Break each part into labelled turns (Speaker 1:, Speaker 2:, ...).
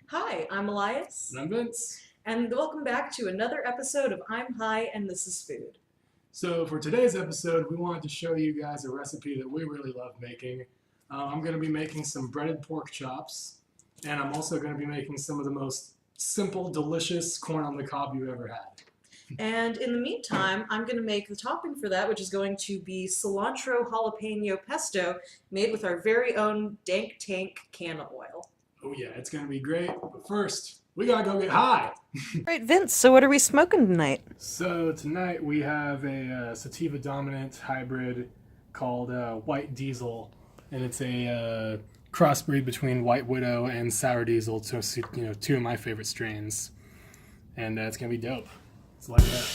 Speaker 1: Hi, I'm Elias.
Speaker 2: And I'm Vince.
Speaker 1: And welcome back to another episode of I'm High and This is Food.
Speaker 2: So for today's episode, we wanted to show you guys a recipe that we really love making. I'm going to be making some breaded pork chops, and I'm also going to be making some of the most simple, delicious corn on the cob you've ever had.
Speaker 1: And in the meantime, I'm going to make the topping for that, which is going to be cilantro jalapeno pesto made with our very own Dank Tank canola oil.
Speaker 2: Oh yeah, it's going to be great. But first, we got to go get high.
Speaker 1: Right, Vince, so what are we smoking tonight?
Speaker 2: So tonight we have a sativa dominant hybrid called White Diesel, and it's a crossbreed between White Widow and Sour Diesel, so two of my favorite strains, and it's gonna be dope. Let's light it up.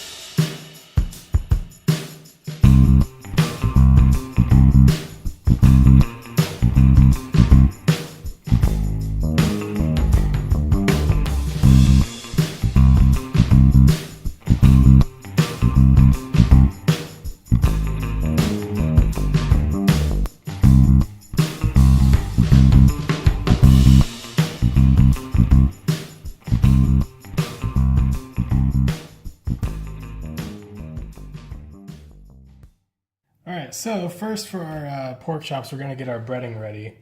Speaker 2: Alright, so first for our pork chops, we're going to get our breading ready.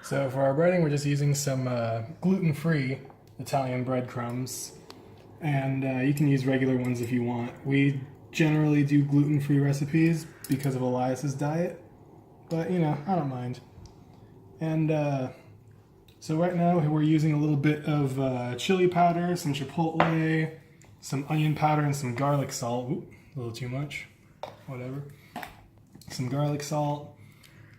Speaker 2: So for our breading, we're just using some gluten-free Italian breadcrumbs. And you can use regular ones if you want. We generally do gluten-free recipes because of Elias's diet. But, I don't mind. And so right now we're using a little bit of chili powder, some chipotle, some onion powder, and some garlic salt. Ooh, a little too much. Whatever. Some garlic salt,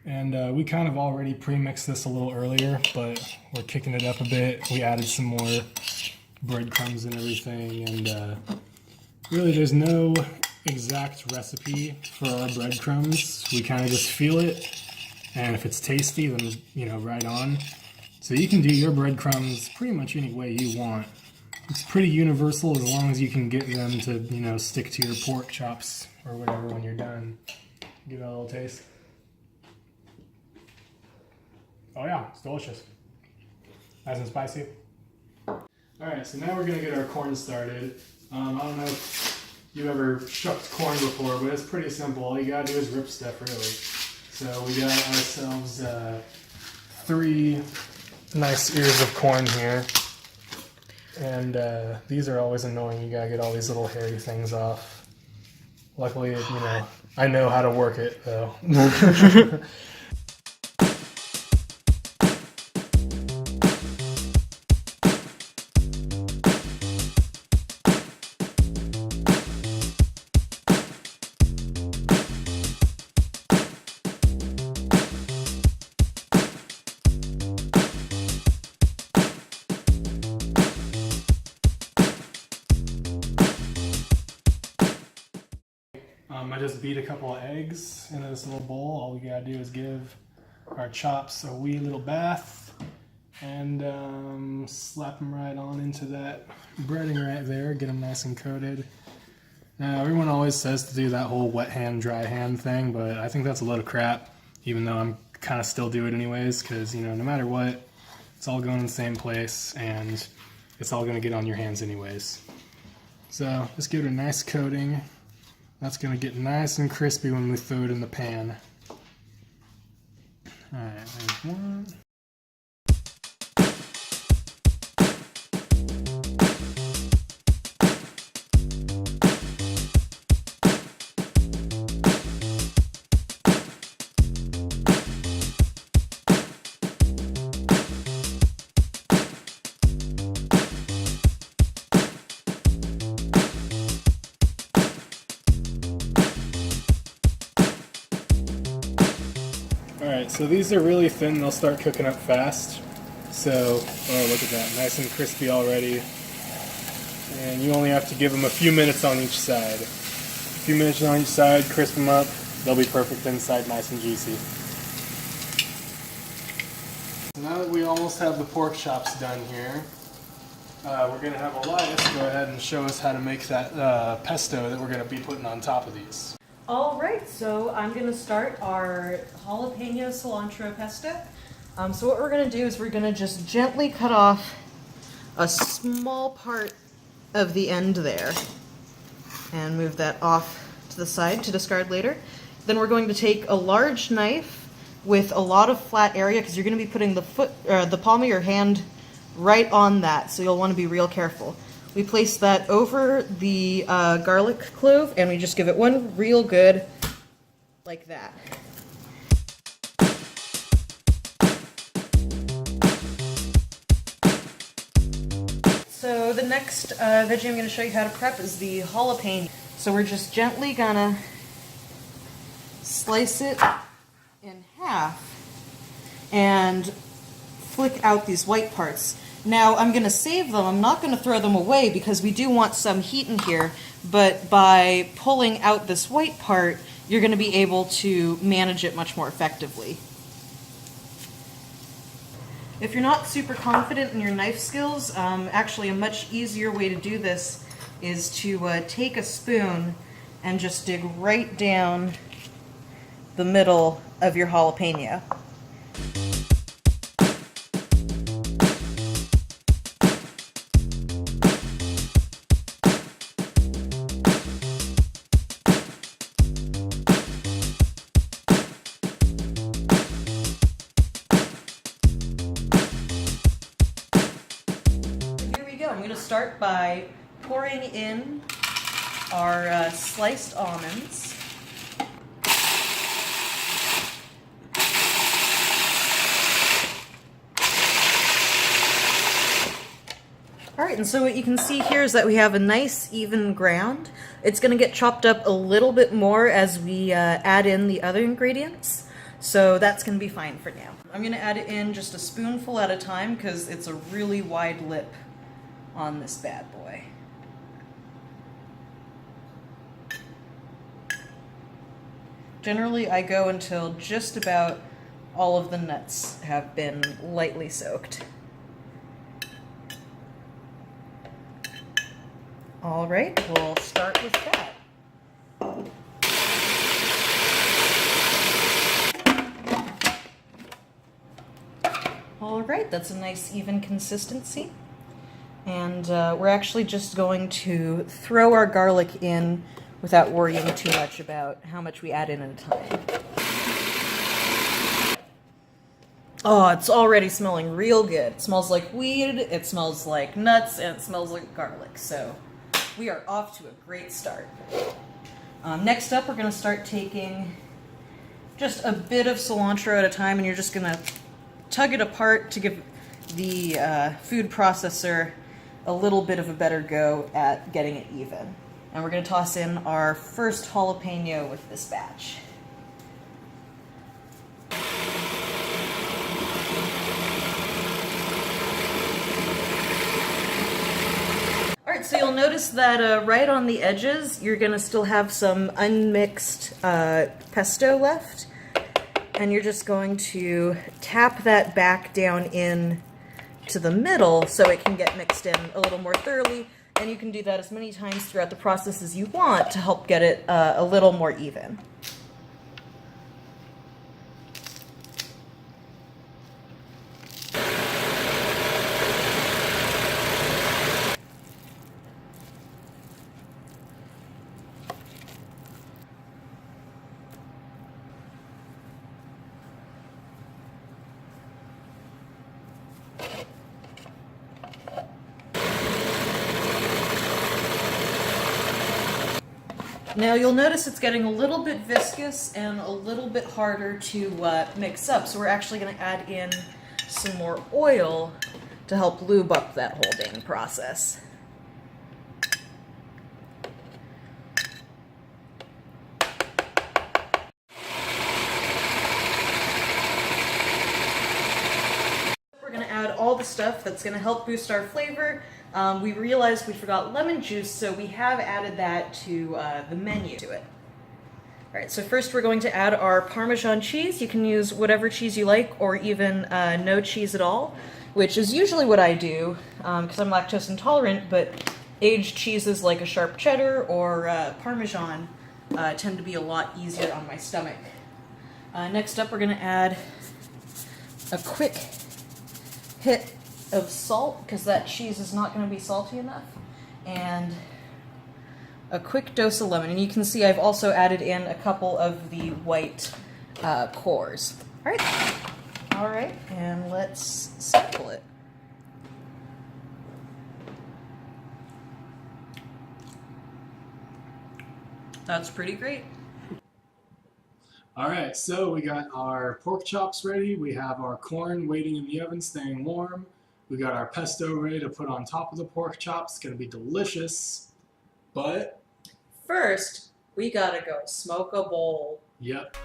Speaker 2: and we kind of already pre-mixed this a little earlier, but we're kicking it up a bit. We added some more breadcrumbs and everything, and really there's no exact recipe for our breadcrumbs. We kind of just feel it, and if it's tasty, then right on. So you can do your breadcrumbs pretty much any way you want. It's pretty universal as long as you can get them to stick to your pork chops or whatever when you're done. Give it a little taste. Oh yeah, it's delicious. Nice and spicy. Alright, so now we're going to get our corn started. I don't know if you ever shucked corn before, but it's pretty simple. All you gotta do is rip stuff, really. So we got ourselves 3 nice ears of corn here. And these are always annoying. You gotta get all these little hairy things off. Luckily, I know how to work it, though. I just beat a couple of eggs into this little bowl. All we gotta do is give our chops a wee little bath and slap them right on into that breading right there. Get them nice and coated. Now, everyone always says to do that whole wet hand, dry hand thing, but I think that's a load of crap, even though I'm kind of still do it anyways, because, no matter what, it's all going in the same place, and it's all going to get on your hands anyways. So, just give it a nice coating. That's going to get nice and crispy when we throw it in the pan. Alright, there's one. Alright, so these are really thin, they'll start cooking up fast. So, oh look at that, nice and crispy already. And you only have to give them a few minutes on each side. A few minutes on each side, crisp them up, they'll be perfect inside, nice and juicy. So now that we almost have the pork chops done here, we're going to have Elias go ahead and show us how to make that pesto that we're going to be putting on top of these.
Speaker 1: All right, so I'm going to start our jalapeno cilantro pesto. So what we're going to do is we're going to just gently cut off a small part of the end there and move that off to the side to discard later. Then we're going to take a large knife with a lot of flat area because you're going to be putting the palm of your hand right on that, so you'll want to be real careful. We place that over the garlic clove and we just give it one real good, like that. So the next veggie I'm going to show you how to prep is the jalapeno. So we're just gently gonna slice it in half and flick out these white parts. Now I'm going to save them. I'm not going to throw them away because we do want some heat in here, but by pulling out this white part, you're going to be able to manage it much more effectively. If you're not super confident in your knife skills, actually a much easier way to do this is to take a spoon and just dig right down the middle of your jalapeno. I'm going to start by pouring in our sliced almonds. Alright, and so what you can see here is that we have a nice even ground. It's going to get chopped up a little bit more as we add in the other ingredients, so that's going to be fine for now. I'm going to add it in just a spoonful at a time because it's a really wide lip on this bad boy. Generally, I go until just about all of the nuts have been lightly soaked. All right, we'll start with that. All right, that's a nice even consistency. And we're actually just going to throw our garlic in without worrying too much about how much we add in at a time. Oh, it's already smelling real good. It smells like weed, it smells like nuts, and it smells like garlic. So we are off to a great start. Next up, we're going to start taking just a bit of cilantro at a time, and you're just going to tug it apart to give the food processor a little bit of a better go at getting it even. And we're going to toss in our first jalapeno with this batch. Alright, so you'll notice that right on the edges, you're going to still have some unmixed pesto left. And you're just going to tap that back down in to the middle so it can get mixed in a little more thoroughly, and you can do that as many times throughout the process as you want to help get it a little more even. Now you'll notice it's getting a little bit viscous and a little bit harder to mix up, so we're actually going to add in some more oil to help lube up that whole dang process. We're going to add all the stuff that's going to help boost our flavor. We realized we forgot lemon juice, so we have added that to the menu to it. Alright, so first we're going to add our Parmesan cheese. You can use whatever cheese you like, or even no cheese at all, which is usually what I do, because I'm lactose intolerant, but aged cheeses like a sharp cheddar or Parmesan tend to be a lot easier on my stomach. Next up, we're going to add a quick hit of salt because that cheese is not going to be salty enough, and a quick dose of lemon. And you can see I've also added in a couple of the white cores. All right, and let's sample it. That's pretty great.
Speaker 2: All right, so we got our pork chops ready. We have our corn waiting in the oven, staying warm. We got our pesto ready to put on top of the pork chops. It's gonna be delicious. But
Speaker 1: first, we gotta go smoke a bowl.
Speaker 2: Yep.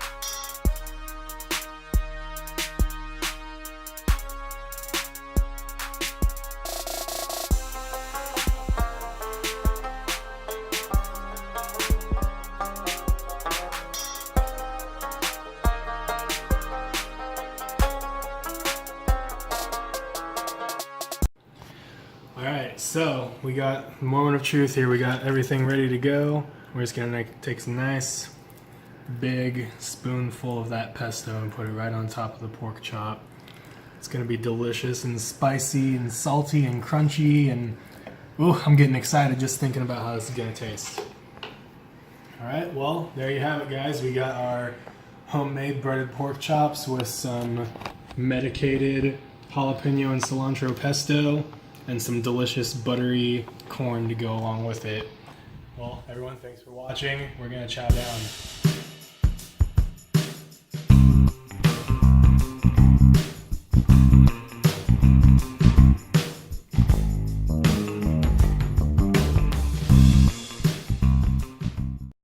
Speaker 2: Alright, so we got the moment of truth here. We got everything ready to go. We're just gonna take some nice big spoonful of that pesto and put it right on top of the pork chop. It's gonna be delicious and spicy and salty and crunchy, and ooh, I'm getting excited just thinking about how this is gonna taste. Alright, well, there you have it, guys. We got our homemade breaded pork chops with some medicated jalapeno and cilantro pesto and some delicious buttery corn to go along with it. Well, everyone, thanks for watching. We're gonna chow down.